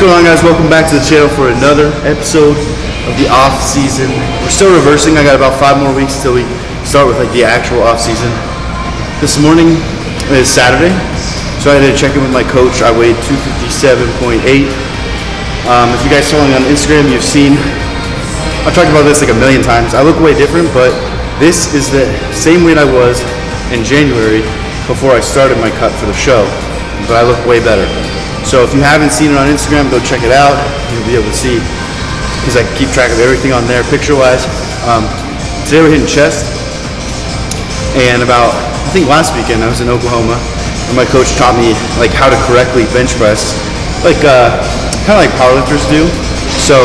going on, guys? Welcome back to the channel for another episode of the off season. We're still reversing. I got about 5 more weeks till we start with like the actual off season. This morning is Saturday, so I had to check in with my coach. I weighed 257.8. If you guys follow me on Instagram, you've seen, I've talked about this like a million times. I look way different, but this is the same weight I was in January before I started my cut for the show, but I look way better. So if you haven't seen it on Instagram, go check it out. You'll be able to see, because I keep track of everything on there picture-wise. Today we're hitting chest, and I think last weekend I was in Oklahoma, and my coach taught me like how to correctly bench press, like kind of like powerlifters do. So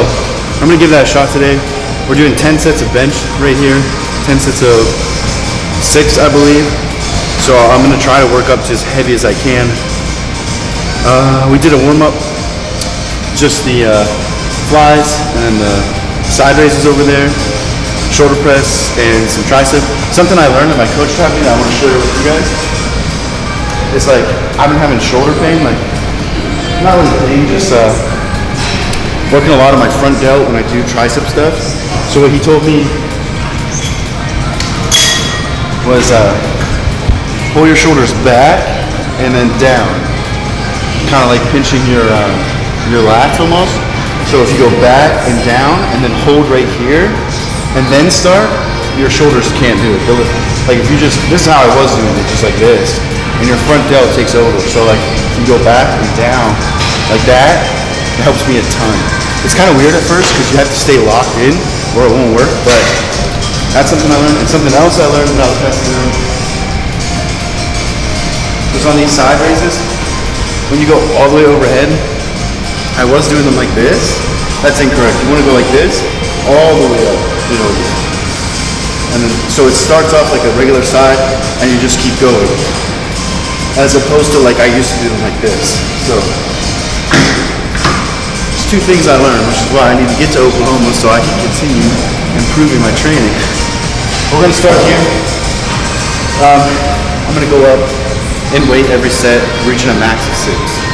I'm gonna give that a shot today. We're doing 10 sets of bench right here, 10 sets of 6, I believe. So I'm gonna try to work up to as heavy as I can. We did a warm-up, just the flies and the side raises over there, shoulder press, and some tricep. Something I learned that my coach taught me that I want to share with you guys. It's like, I've been having shoulder pain, like, not really pain, just working a lot of my front delt when I do tricep stuff. So what he told me was pull your shoulders back and then down. Kind of like pinching your lats almost. So if you go back and down and then hold right here and then start, your shoulders can't do it. Like if you just, this is how I was doing it, just like this, and your front delt takes over. So like if you go back and down like that, it helps me a ton. It's kind of weird at first because you have to stay locked in or it won't work, but that's something I learned. And something else I learned when I was testing them was on these side raises. When you go all the way overhead, I was doing them like this. That's incorrect. You want to go like this, all the way up, and then so it starts off like a regular side, and you just keep going, as opposed to like I used to do them like this. So there's 2 things I learned, which is why I need to get to Oklahoma so I can continue improving my training. We're gonna start here. I'm gonna go up in weight every set, reaching a max of 6.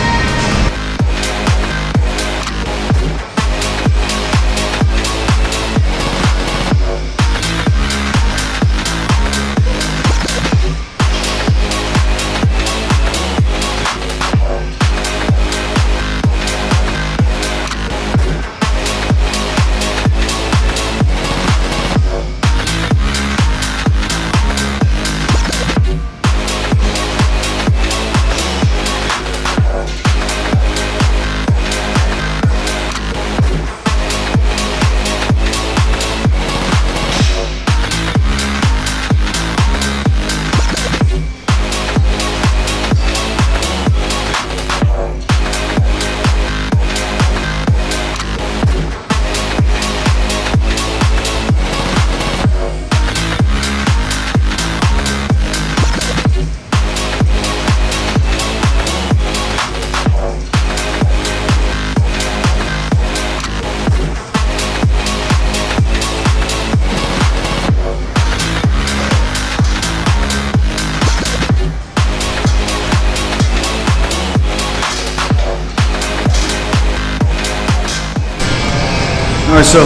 Alright, so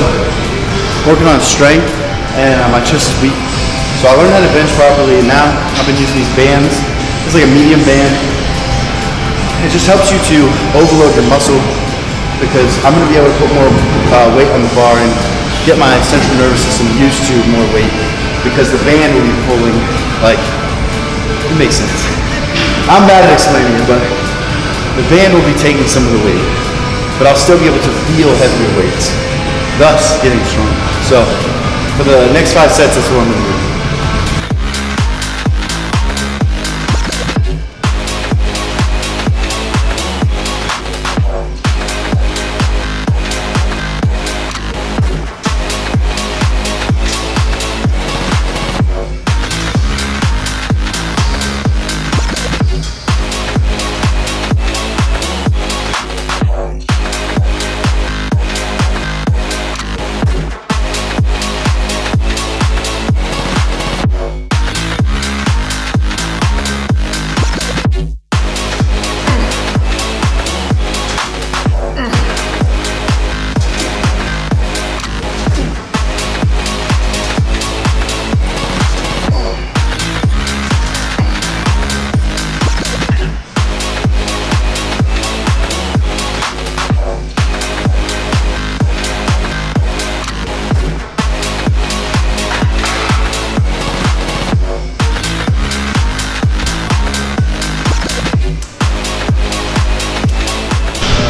working on strength, and my chest is weak. So I learned how to bench properly, and now I've been using these bands. It's like a medium band. It just helps you to overload your muscle, because I'm going to be able to put more weight on the bar and get my central nervous system used to more weight, because the band will be pulling, like, it makes sense. I'm bad at explaining it, but the band will be taking some of the weight, but I'll still be able to feel heavier weights, thus getting stronger. So for the next 5 sets, that's what I'm going to do.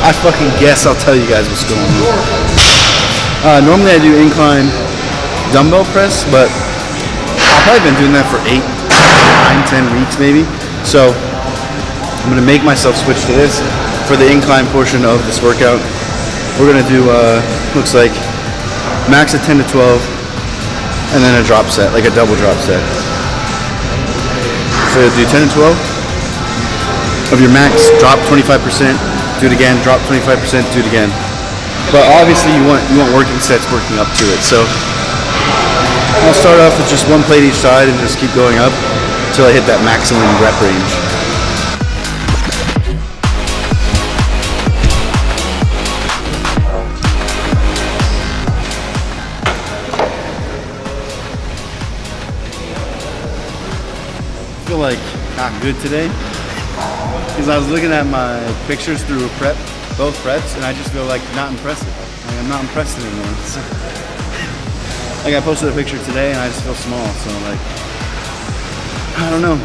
I fucking guess I'll tell you guys what's going on. Normally I do incline dumbbell press, but I've probably been doing that for 8, 9, 10 weeks maybe. So I'm gonna make myself switch to this for the incline portion of this workout. We're gonna do, looks like max of 10 to 12, and then a drop set, like a double drop set. So do 10 to 12 of your max, drop 25%, do it again, drop 25%, do it again. But obviously you want working sets working up to it. So I'll start off with just one plate each side and just keep going up until I hit that maximum rep range. I feel like not good today because I was looking at my pictures through both preps, and I just feel like not impressive. Like I'm not impressed anymore. So, like I posted a picture today and I just feel small, so like I don't know,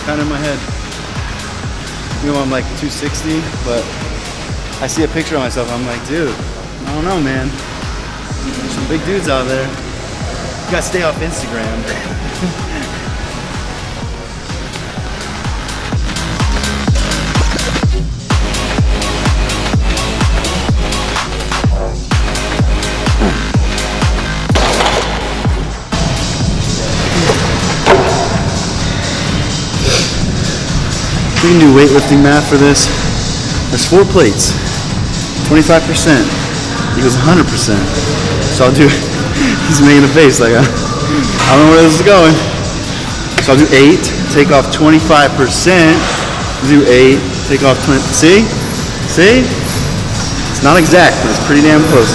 kind of in my head. You know, I'm like 260, but I see a picture of myself, I'm like, dude, I don't know, man. There's some big dudes out there. You gotta stay off Instagram. We can do weightlifting math for this. There's 4 plates, 25% equals 100%. So I'll do, he's making a face like I don't know where this is going. So I'll do 8, take off 25%, do 8, take off 20, see? It's not exact, but it's pretty damn close.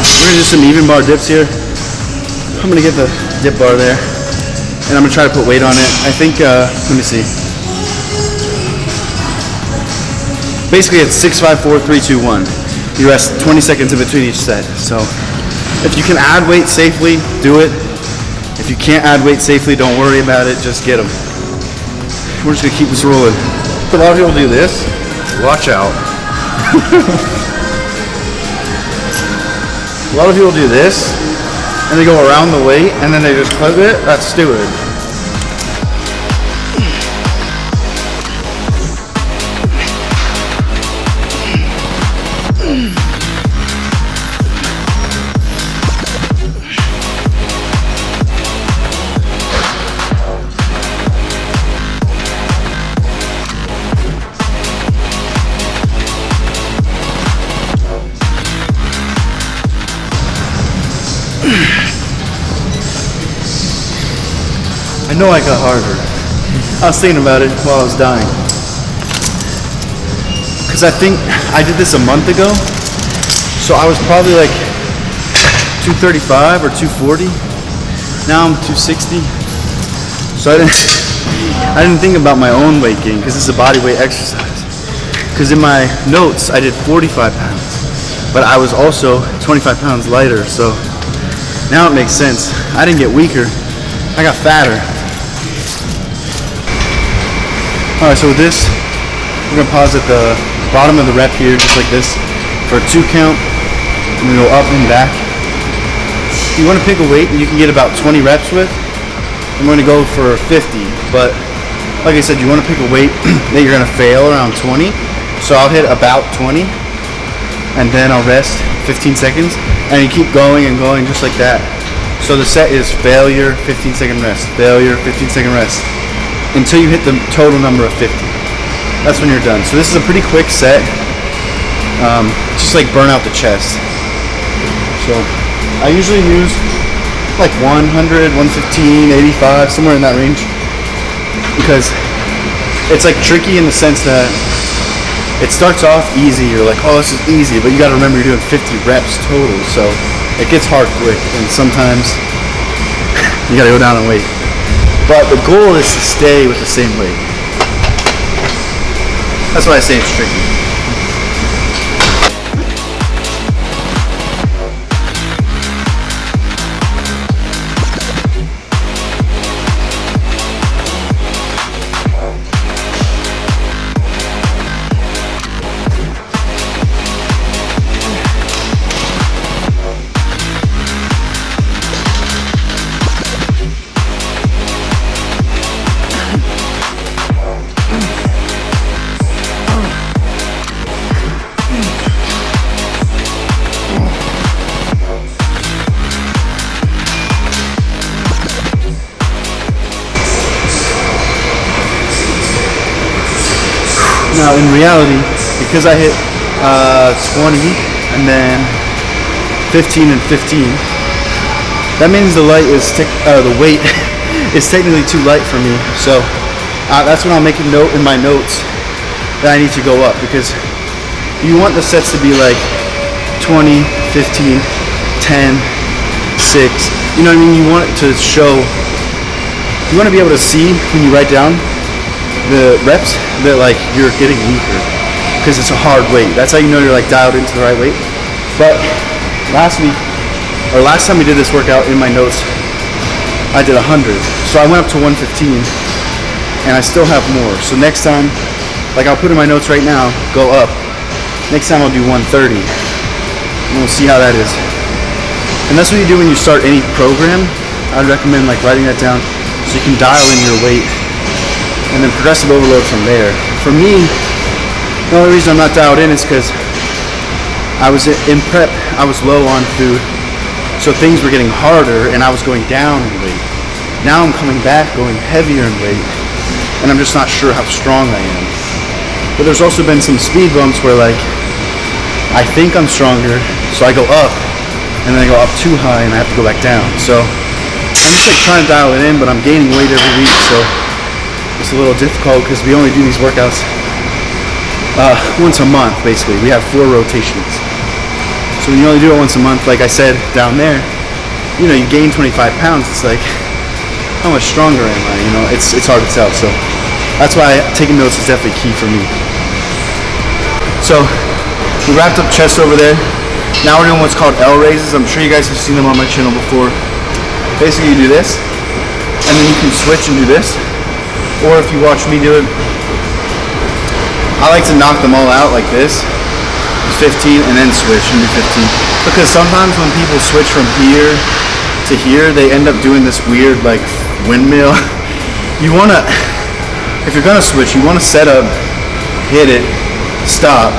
We're gonna do some even bar dips here. I'm gonna get the dip bar there, and I'm gonna try to put weight on it. I think, let me see. Basically it's 6, 5, 4, 3, 2, 1. You rest 20 seconds in between each set. So if you can add weight safely, do it. If you can't add weight safely, don't worry about it, just get them. We're just gonna keep this rolling. A lot of people do this. Watch out. A lot of people do this, and they go around the weight, and then they just clip it. That's stupid. I know I got harder. I was thinking about it while I was dying. Because I think I did this a month ago. So I was probably like 235 or 240. Now I'm 260. So I didn't think about my own weight gain because this is a body weight exercise. Because in my notes I did 45 pounds. But I was also 25 pounds lighter. So now it makes sense. I didn't get weaker. I got fatter. Alright, so with this, we're gonna pause at the bottom of the rep here, just like this, for a 2 count. I'm gonna go up and back. You wanna pick a weight that you can get about 20 reps with. I'm gonna go for 50, but like I said, you wanna pick a weight that you're gonna fail around 20. So I'll hit about 20, and then I'll rest 15 seconds, and you keep going and going just like that. So the set is failure, 15-second rest, failure, 15-second rest, until you hit the total number of 50. That's when you're done. So this is a pretty quick set, just like burn out the chest. So I usually use like 100, 115, 85, somewhere in that range, because it's like tricky in the sense that it starts off easy. You're like, oh, this is easy, but you got to remember you're doing 50 reps total, so it gets hard quick, and sometimes you got to go down in weight. But the goal is to stay with the same weight. That's why I say it's tricky. Now in reality, because I hit 20 and then 15 and 15, that means the weight is technically too light for me. So that's when I'll make a note in my notes that I need to go up, because you want the sets to be like 20, 15, 10, 6. You know what I mean? You want it to show, you want to be able to see when you write down the reps that like you're getting weaker, because it's a hard weight. That's how you know you're like dialed into the right weight. But last time we did this workout, in my notes I did 100, so I went up to 115 and I still have more. So next time, like I'll put in my notes right now, go up. Next time I'll do 130 and we'll see how that is. And that's what you do when you start any program. I'd recommend like writing that down so you can dial in your weight and then progressive overload from there. For me, the only reason I'm not dialed in is because I was in prep, I was low on food, so things were getting harder and I was going down in weight. Now I'm coming back, going heavier in weight, and I'm just not sure how strong I am. But there's also been some speed bumps where like I think I'm stronger, so I go up and then I go up too high and I have to go back down. So I'm just like trying to dial it in, but I'm gaining weight every week, so it's a little difficult because we only do these workouts once a month. Basically, we have 4 rotations. So when you only do it once a month, like I said down there, you know, you gain 25 pounds. It's like, how much stronger am I? You know, it's hard to tell. So that's why taking notes is definitely key for me. So we wrapped up chest over there. Now we're doing what's called L raises. I'm sure you guys have seen them on my channel before. Basically, you do this, and then you can switch and do this. Or if you watch me do it, I like to knock them all out like this. 15 and then switch and do 15. Because sometimes when people switch from here to here, they end up doing this weird like windmill. You wanna, if you're gonna switch, you wanna set up, hit it, stop,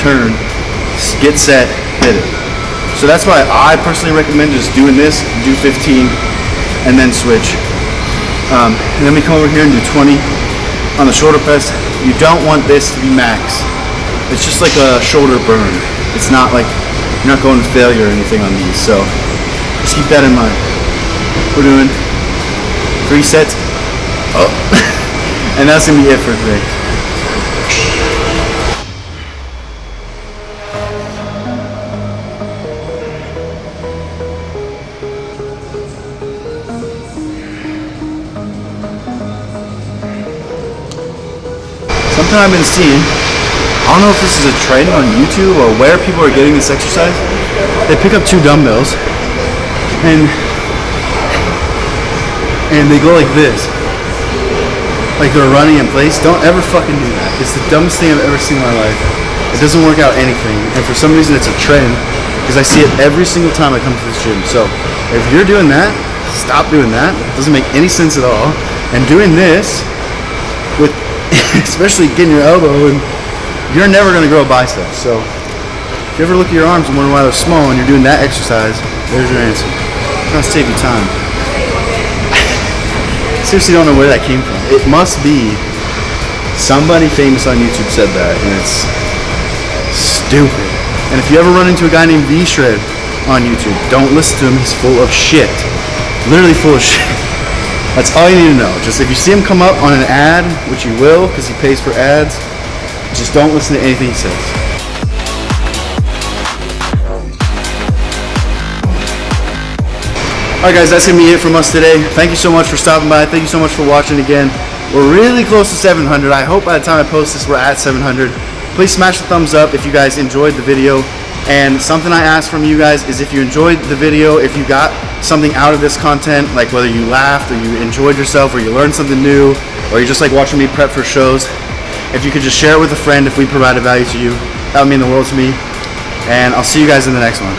turn, get set, hit it. So that's why I personally recommend just doing this, do 15, and then switch. And then we come over here and do 20 on the shoulder press. You don't want this to be max. It's just like a shoulder burn. It's not like, you're not going to failure or anything on these. So just keep that in mind. We're doing 3 sets. Oh. And that's gonna be it for today. Something I've been seeing, I don't know if this is a trend on YouTube or where people are getting this exercise. They pick up 2 dumbbells and they go like this, like they're running in place. Don't ever fucking do that. It's the dumbest thing I've ever seen in my life. It doesn't work out anything, and for some reason it's a trend because I see it every single time I come to this gym. So if you're doing that, stop doing that. It doesn't make any sense at all. And doing this with especially getting your elbow, and you're never going to grow biceps. So if you ever look at your arms and wonder why they're small and you're doing that exercise, there's your answer. It's going to save you time. Seriously don't know where that came from. It must be somebody famous on YouTube said that, and it's stupid. And if you ever run into a guy named V-Shred on YouTube, don't listen to him. He's full of shit. Literally full of shit. That's all you need to know. Just if you see him come up on an ad, which you will because he pays for ads, just don't listen to anything he says. Alright guys, that's going to be it from us today. Thank you so much for stopping by. Thank you so much for watching again. We're really close to 700. I hope by the time I post this we're at 700. Please smash the thumbs up if you guys enjoyed the video. And something I ask from you guys is if you enjoyed the video, if you got something out of this content, like whether you laughed or you enjoyed yourself or you learned something new or you just like watching me prep for shows, if you could just share it with a friend if we provided value to you, that would mean the world to me. And I'll see you guys in the next one.